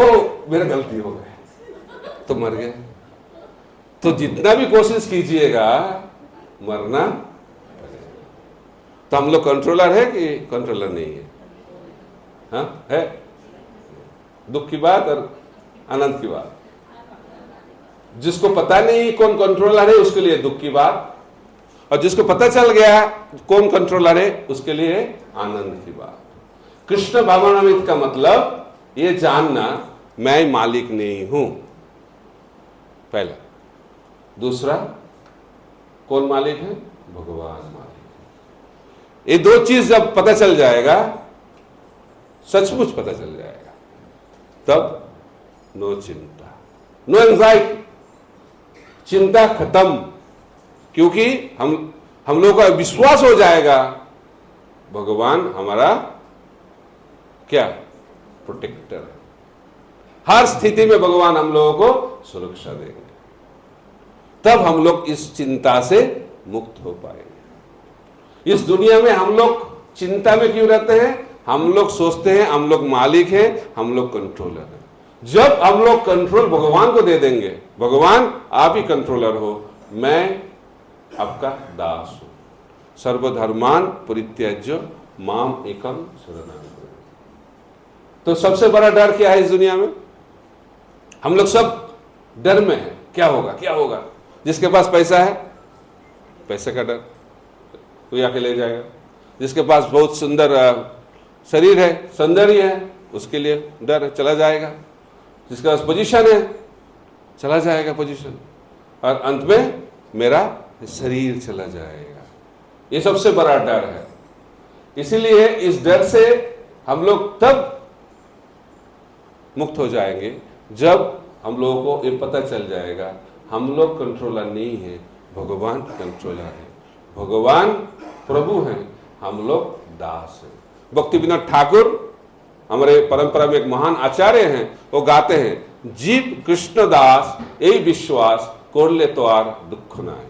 मेरा गलती हो गई, तो मर गए। तो जितना भी कोशिश कीजिएगा मरना। तो हम लोग कंट्रोलर है कि कंट्रोलर नहीं है? हाँ है। दुख की बात और आनंद की बात, जिसको पता नहीं कौन कंट्रोलर है उसके लिए दुख की बात, और जिसको पता चल गया कौन कंट्रोलर है उसके लिए आनंद की बात। कृष्ण भावनामृत का मतलब ये जानना मैं मालिक नहीं हूं, पहला। दूसरा, कौन मालिक है? भगवान मालिक है। ये दो चीज जब पता चल जाएगा, सचमुच पता चल जाएगा, तब नो चिंता, नो एंजाइटी, चिंता खत्म। क्योंकि हम लोगों का विश्वास हो जाएगा भगवान हमारा क्या प्रोटेक्टर है, हर स्थिति में भगवान हम लोगों को सुरक्षा देंगे, तब हम लोग इस चिंता से मुक्त हो पाएंगे। इस दुनिया में हम लोग चिंता में क्यों रहते हैं? हम लोग सोचते हैं हम लोग मालिक हैं, हम लोग कंट्रोलर हैं। जब हम लोग कंट्रोल भगवान को दे देंगे, भगवान आप ही कंट्रोलर हो, मैं आपका दास हूं, सर्वधर्मान परित्यज्य माम एकम शरणं। तो सबसे बड़ा डर क्या है इस दुनिया में? हम लोग सब डर में हैं, क्या होगा क्या होगा। जिसके पास पैसा है, पैसे का डर, कोई आके ले जाएगा। जिसके पास बहुत सुंदर शरीर है, सौंदर्य है, उसके लिए डर है, चला जाएगा। जिसके पास पोजीशन है, चला जाएगा पोजीशन, और अंत में मेरा शरीर चला जाएगा। ये सबसे बड़ा डर है। इसीलिए इस डर से हम लोग तब मुक्त हो जाएंगे जब हम लोगों को ये पता चल जाएगा हम लोग कंट्रोलर नहीं है, भगवान कंट्रोलर है, भगवान प्रभु हैं, हम लोग दास हैं। भक्ति विनोद ठाकुर हमारे परंपरा में एक महान आचार्य हैं, वो गाते हैं, जीव कृष्ण दास यही विश्वास कोरले तो आर दुख ना है।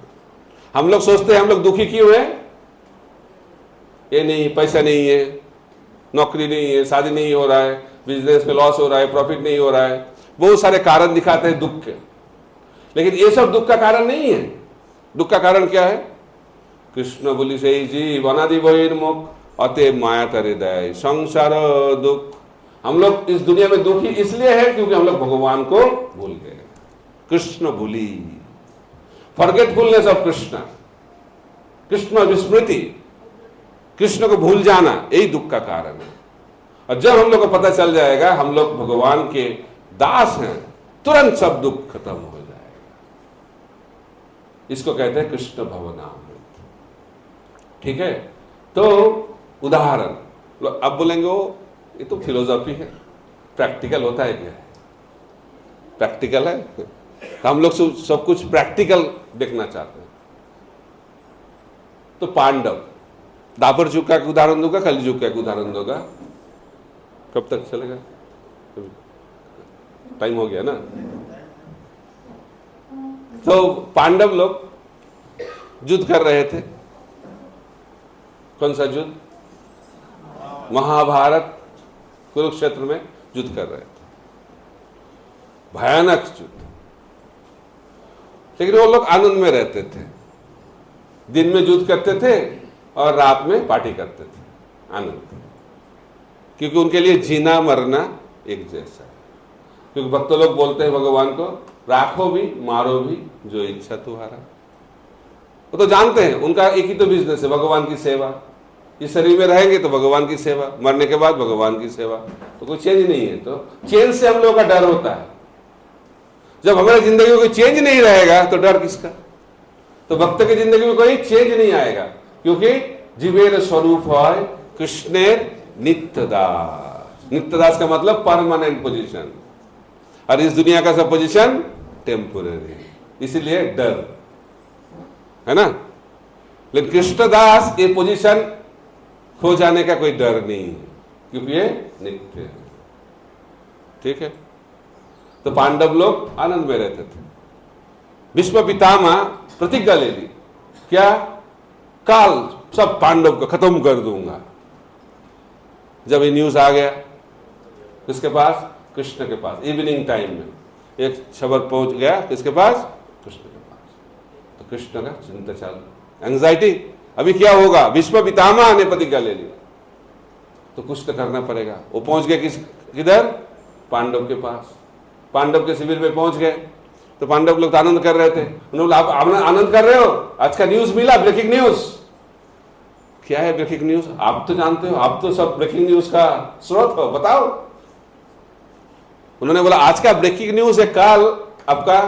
हम लोग सोचते हैं हम लोग दुखी क्यों है? ये नहीं, पैसा नहीं है, नौकरी नहीं है, शादी नहीं हो रहा है, बिजनेस में लॉस हो रहा है, प्रॉफिट नहीं हो रहा है, बहुत सारे कारण दिखाते हैं दुख के, लेकिन ये सब दुख का कारण नहीं है। दुख का कारण क्या है? कृष्ण बोली से जीव अनादि बहिर्मुख अतएव माया करे दया संसार दुख। हम लोग इस दुनिया में दुखी इसलिए है क्योंकि हम लोग भगवान को भूल गए। कृष्ण भूली, फॉरगेटफुलनेस ऑफ कृष्ण, कृष्ण विस्मृति, कृष्ण को भूल जाना, यही दुख का कारण है। और जब हम लोग को पता चल जाएगा हम लोग भगवान के दास हैं, तुरंत सब दुख खत्म हो जाएगा। इसको कहते हैं कृष्ण भवनामृत। ठीक है, तो उदाहरण अब बोलेंगे वो ये तो फिलोसॉफी है, प्रैक्टिकल होता है क्या? प्रैक्टिकल है तो हम लोग सब कुछ प्रैक्टिकल देखना चाहते हैं। तो पांडव, दापर युग का एक उदाहरण दूंगा, कलि युग का एक उदाहरण दूंगा। कब तक चलेगा? टाइम हो गया ना। तो पांडव लोग युद्ध कर रहे थे। कौन सा युद्ध? महाभारत, कुरुक्षेत्र में युद्ध कर रहे थे, भयानक युद्ध। लेकिन वो लोग आनंद में रहते थे, दिन में युद्ध करते थे और रात में पार्टी करते थे, आनंद, क्योंकि उनके लिए जीना मरना एक जैसा है। क्योंकि भक्त लोग बोलते हैं भगवान को, राखो भी मारो भी जो इच्छा तुम्हारा। वो तो जानते हैं उनका एक ही तो बिजनेस है, भगवान की सेवा। इस शरीर में रहेंगे तो भगवान की सेवा, मरने के बाद भगवान की सेवा, तो कोई चेंज नहीं है। तो चेंज से हम लोगों का डर होता है। जब हमारी जिंदगी में कोई चेंज नहीं रहेगा तो डर किसका? तो भक्त की जिंदगी में कोई चेंज नहीं आएगा, क्योंकि जीवेर स्वरूप है कृष्णेर नित्यदास। नित्यदास का मतलब परमानेंट पोजीशन, और इस दुनिया का सब पोजीशन टेम्पोररी, इसीलिए डर है ना। लेकिन कृष्णदास ये पोजीशन खो जाने का कोई डर नहीं है, क्योंकि ये नित्य है। ठीक है, तो पांडव लोग आनंद में रहते थे। भीष्म पितामह प्रतिज्ञा ले ली, क्या? काल सब पांडव को खत्म कर दूंगा। जब ये न्यूज आ गया किसके पास? कृष्ण के पास। इवनिंग टाइम में एक खबर पहुंच गया किसके पास? कृष्ण के पास। तो कृष्ण का चिंता चालू, एंजाइटी, अभी क्या होगा? भीष्म पितामह ने प्रतिज्ञा ले ली, तो कुछ तो करना पड़ेगा। वो पहुंच गए किधर? पांडव के पास। पांडव के शिविर में पहुंच गए तो पांडव लोग आनंद कर रहे थे। उन्होंने, आप आनंद कर रहे हो, आज का न्यूज मिला, ब्रेकिंग न्यूज। क्या है ब्रेकिंग न्यूज? आप तो जानते हो, आप तो सब ब्रेकिंग न्यूज का स्रोत हो, बताओ। उन्होंने बोला आज का ब्रेकिंग न्यूज है, कल आपका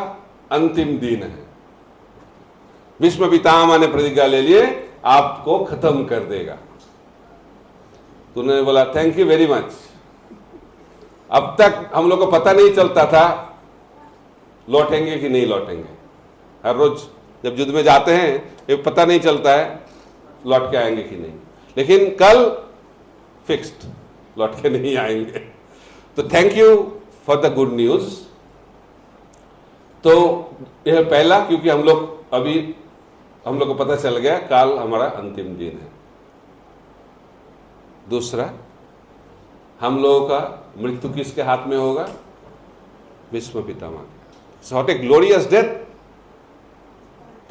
अंतिम दिन है। भीष्म पितामह ने प्रतिज्ञा ले लिए, आपको खत्म कर देगा। तो उन्होंने बोला थैंक यू वेरी मच। अब तक हम लोग को पता नहीं चलता था लौटेंगे कि नहीं लौटेंगे। हर रोज जब युद्ध में जाते हैं ये पता नहीं चलता है लौट के आएंगे कि नहीं, लेकिन कल फिक्स्ड लौट के नहीं आएंगे। तो thank you for the good news. तो यह पहला, क्योंकि हम लोग को पता चल गया कल हमारा अंतिम दिन है। दूसरा, हम लोगों का मृत्यु किसके हाथ में होगा? Bhishma Pitamah. So what a glorious death.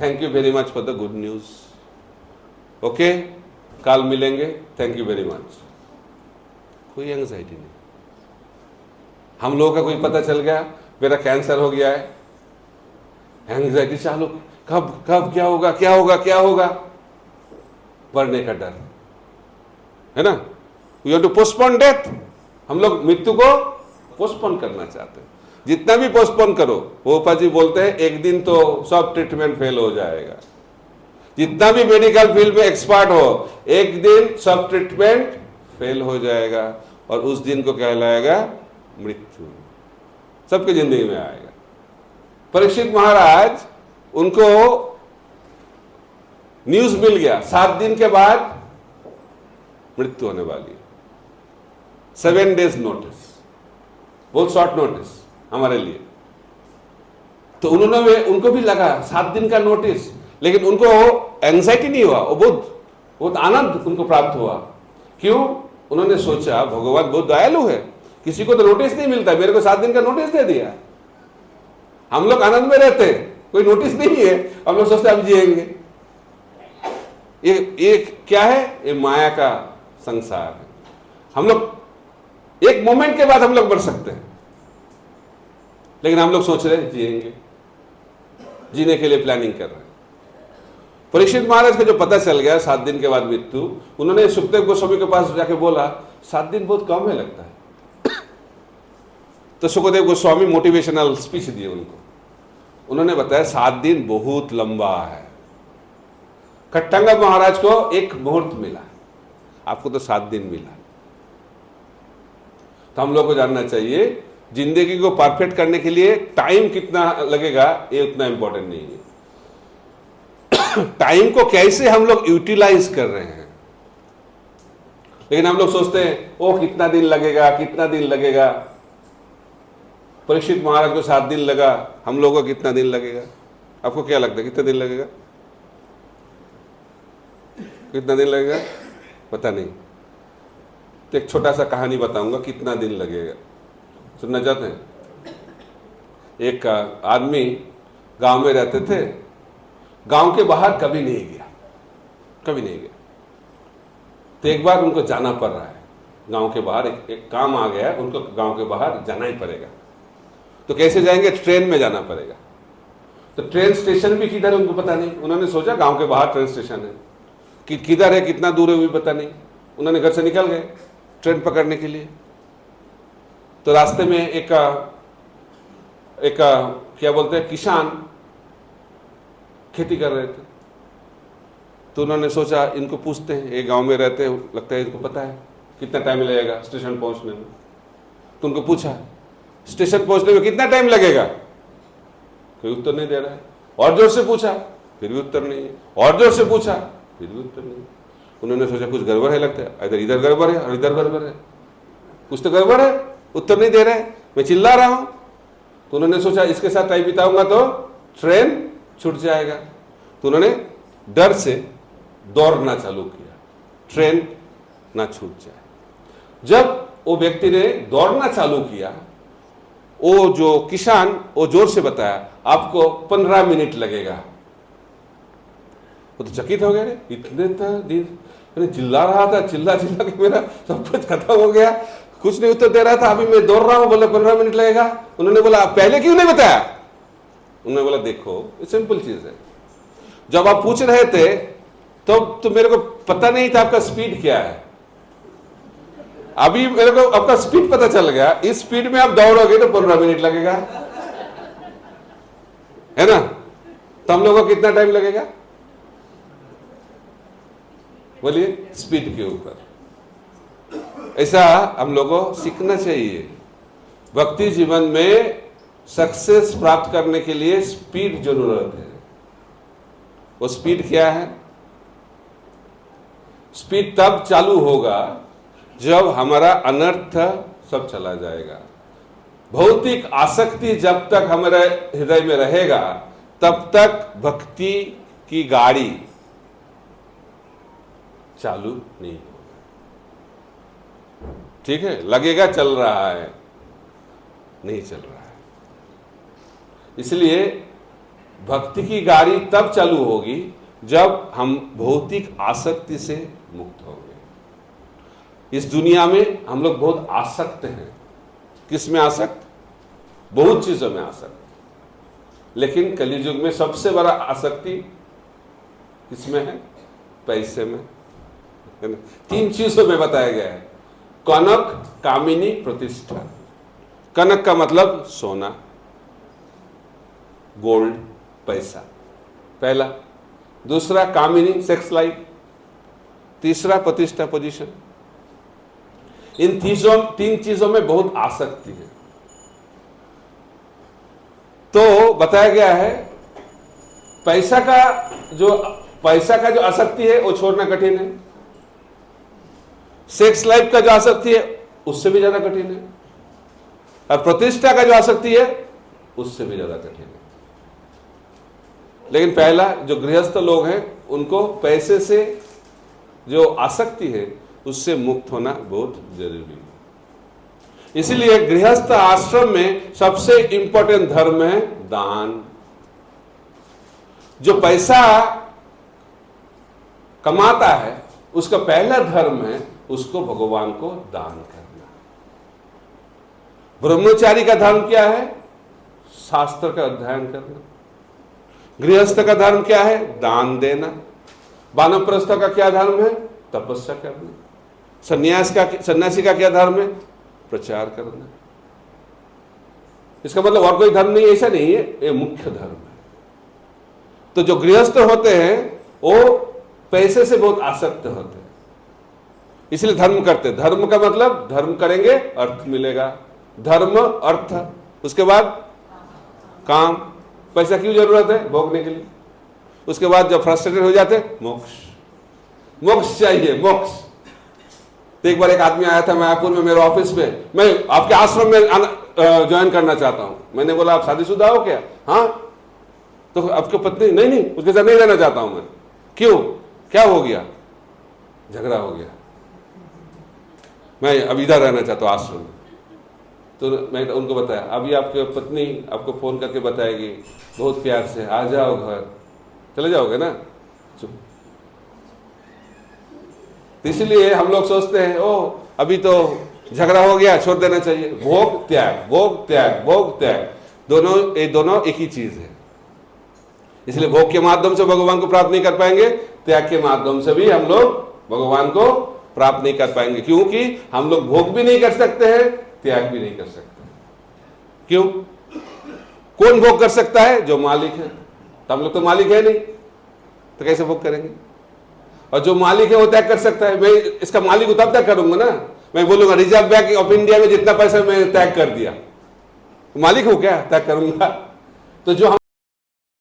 Thank you very much for the good news. Okay, कल मिलेंगे, थैंक यू वेरी मच। कोई एंजाइटी नहीं। हम लोगों का कोई पता चल गया मेरा कैंसर हो गया है, एंजाइटी चालू, कब कब क्या होगा क्या होगा क्या होगा, मरने का डर है ना। We have to postpone death. हम लोग मृत्यु को पोस्टपोन करना चाहते हैं। जितना भी पोस्टपोन करो, गोपा जी बोलते हैं एक दिन तो सब ट्रीटमेंट फेल हो जाएगा। जितना भी मेडिकल फील्ड में एक्सपर्ट हो, एक दिन सब ट्रीटमेंट फेल हो जाएगा, और उस दिन को कहलाएगा मृत्यु। सबकी जिंदगी में आएगा। परीक्षित महाराज, उनको न्यूज मिल गया 7 दिन के बाद मृत्यु होने वाली है। 7 डेज नोटिस, बहुत शॉर्ट नोटिस हमारे लिए। तो उनको भी लगा 7 दिन का नोटिस, लेकिन उनको एंजाइटी नहीं हुआ, वो बहुत आनंद उनको प्राप्त हुआ। क्यों? उन्होंने सोचा भगवान बहुत दयालु है, किसी को तो नोटिस नहीं मिलता, मेरे को 7 दिन का नोटिस दे दिया। हम लोग आनंद में रहते हैं, कोई नोटिस नहीं है, हम लोग सोचते हम जिएंगे। ये क्या है? ये माया का संसार है। हम लोग एक मोमेंट के बाद हम लोग मर सकते हैं, लेकिन हम लोग सोच रहे हैं जिएंगे, जीने के लिए प्लानिंग कर रहे हैं। परीक्षित महाराज को जो पता चल गया 7 दिन के बाद मृत्यु, उन्होंने सुखदेव गोस्वामी के पास जाके बोला 7 दिन बहुत कम है लगता है। तो सुखदेव गोस्वामी मोटिवेशनल स्पीच दिए उनको। उन्होंने बताया 7 दिन बहुत लंबा है। खट्टंगा महाराज को एक मुहूर्त मिला, आपको तो 7 दिन मिला। तो हम लोग को जानना चाहिए जिंदगी को परफेक्ट करने के लिए टाइम कितना लगेगा ये उतना इंपॉर्टेंट नहीं है। टाइम को कैसे हम लोग यूटिलाइज कर रहे हैं। लेकिन हम लोग सोचते हैं ओ कितना दिन लगेगा, कितना दिन लगेगा। परीक्षित महाराज को 7 दिन लगा, हम लोगों को कितना दिन लगेगा? आपको क्या लगता है कितना दिन लगेगा? कितना दिन लगेगा पता नहीं। तो एक छोटा सा कहानी बताऊंगा कितना दिन लगेगा, सुनना चाहते हैं? एक आदमी गांव में रहते थे, गांव के बाहर कभी नहीं गया, कभी नहीं गया। तो एक बार उनको जाना पड़ रहा है गांव के बाहर, एक काम आ गया, उनको गांव के बाहर जाना ही पड़ेगा। तो कैसे जाएंगे? ट्रेन में जाना पड़ेगा। तो ट्रेन स्टेशन भी किधर है उनको पता नहीं। उन्होंने सोचा गांव के बाहर ट्रेन स्टेशन है, कि किधर है, कितना दूर है वो भी पता नहीं। उन्होंने घर से निकल गए ट्रेन पकड़ने के लिए। तो रास्ते में एक क्या बोलते हैं, किसान खेती कर रहे थे। तो उन्होंने सोचा इनको पूछते हैं, ये गांव में रहते हैं, लगता है इनको पता है कितना टाइम लगेगा स्टेशन पहुंचने में। तो उनको पूछा स्टेशन पहुंचने में कितना टाइम लगेगा? कोई उत्तर नहीं दे रहा है। और जोर से पूछा, फिर भी उत्तर नहीं है। और जोर से पूछा, फिर भी उत्तर नहीं। उन्होंने सोचा कुछ गड़बड़ है लगता है, इधर इधर गड़बड़ है और इधर गड़बड़ है, कुछ तो गड़बड़ है, उत्तर नहीं दे रहे, मैं चिल्ला रहा हूं। तो उन्होंने सोचा इसके साथ टाइम बिताऊंगा तो ट्रेन छूट जाएगा। तो उन्होंने डर से दौड़ना चालू किया, ट्रेन ना छूट जाए। जब वो व्यक्ति ने दौड़ना चालू किया, वो जो किसान वो जोर से बताया आपको 15 मिनट लगेगा। वो तो चकित हो गए, इतने दिन मैंने चिल्ला रहा था, चिल्ला चिल्ला के मेरा सब कुछ खत्म हो गया, कुछ नहीं उत्तर दे रहा था, अभी मैं दौड़ रहा हूं, बोले 15 मिनट लगेगा। उन्होंने बोला पहले क्यों नहीं बताया? उन्होंने बोला देखो सिंपल चीज है, जब आप पूछ रहे थे तो मेरे को पता नहीं था आपका स्पीड क्या है, अभी मेरे को आपका स्पीड पता चल गया, इस स्पीड में आप दौड़ोगे तो 15 मिनट लगेगा, है ना? तो हम लोगों को कितना टाइम लगेगा? बोलिए स्पीड के ऊपर। ऐसा हम लोगों को सीखना चाहिए। भक्ति जीवन में सक्सेस प्राप्त करने के लिए स्पीड जरूरत है। वो स्पीड क्या है? स्पीड तब चालू होगा जब हमारा अनर्थ सब चला जाएगा। भौतिक आसक्ति जब तक हमारे हृदय में रहेगा तब तक भक्ति की गाड़ी चालू नहीं होगा। ठीक है, लगेगा चल रहा है, नहीं चल रहा है। इसलिए भक्ति की गाड़ी तब चालू होगी जब हम भौतिक आसक्ति से मुक्त होंगे। इस दुनिया में हम लोग बहुत आसक्त हैं। किस में आसक्त? बहुत चीजों में आसक्त। लेकिन कलियुग में सबसे बड़ा आसक्ति किसमें है? पैसे में। 3 चीजों में बताया गया है, कनक, कामिनी, प्रतिष्ठा। कनक का मतलब सोना, गोल्ड, पैसा, पहला। दूसरा कामिनी, सेक्स लाइफ। तीसरा प्रतिष्ठा, पोजीशन। इन 3 चीजों में बहुत आसक्ति है। तो बताया गया है पैसा का जो आसक्ति है वो छोड़ना कठिन है। सेक्स लाइफ का जो आसक्ति है उससे भी ज्यादा कठिन है। और प्रतिष्ठा का जो आसक्ति है उससे भी ज्यादा कठिन है। लेकिन पहला जो गृहस्थ लोग हैं उनको पैसे से जो आसक्ति है उससे मुक्त होना बहुत जरूरी है। इसीलिए गृहस्थ आश्रम में सबसे इंपॉर्टेंट धर्म है दान। जो पैसा कमाता है उसका पहला धर्म है उसको भगवान को दान करना। ब्रह्मचारी का धर्म क्या है? शास्त्र का अध्ययन करना। गृहस्थ का धर्म क्या है? दान देना। वानप्रस्थ का क्या धर्म है? तपस्या करना। सन्यासी का क्या धर्म है? प्रचार करना। इसका मतलब और कोई धर्म नहीं, ऐसा नहीं है, ये मुख्य धर्म है। तो जो गृहस्थ होते हैं वो पैसे से बहुत आसक्त होते हैं, इसलिए धर्म करते हैं। धर्म का मतलब धर्म करेंगे अर्थ मिलेगा। धर्म अर्थ, उसके बाद काम। पैसा क्यों जरूरत है? भोगने के लिए। उसके बाद जब फ्रस्ट्रेटेड हो जाते मोक्ष, मोक्ष चाहिए, मोक्ष। तो एक बार एक आदमी आया था मायापुर में मेरे ऑफिस में, मैं आपके आश्रम में ज्वाइन करना चाहता हूं। मैंने बोला आप शादीशुदा हो क्या? हाँ। तो आपकी पत्नी? नहीं नहीं, उसके साथ नहीं रहना चाहता हूं मैं। क्यों? क्या हो गया? झगड़ा हो गया, मैं अब इधर रहना चाहता हूं आश्रम में। तो मैं उनको बताया अभी आपकी पत्नी आपको फोन करके बताएगी बहुत प्यार से, आ जाओ घर। चले जाओगे ना? चुप। इसलिए हम लोग सोचते हैं ओ अभी तो झगड़ा हो गया, छोड़ देना चाहिए। भोग त्याग, भोग त्याग, भोग त्याग, दोनों एक ही चीज है। इसलिए भोग के माध्यम से भगवान को प्राप्त नहीं कर पाएंगे, त्याग के माध्यम से भी हम लोग भगवान को प्राप्त नहीं कर पाएंगे, क्योंकि हम लोग भोग भी नहीं कर सकते हैं, त्याग भी नहीं कर सकते। क्यों? कौन भोग कर सकता है? जो मालिक है। तो हम लोग तो मालिक है नहीं, तो कैसे भोग करेंगे? और जो मालिक है वो त्याग कर सकता है। मैं इसका मालिक तब तक करूंगा ना, मैं बोलूंगा रिजर्व बैंक ऑफ इंडिया में जितना पैसा मैंने त्याग कर दिया, मालिक हूं क्या? त्याग करूंगा। तो जो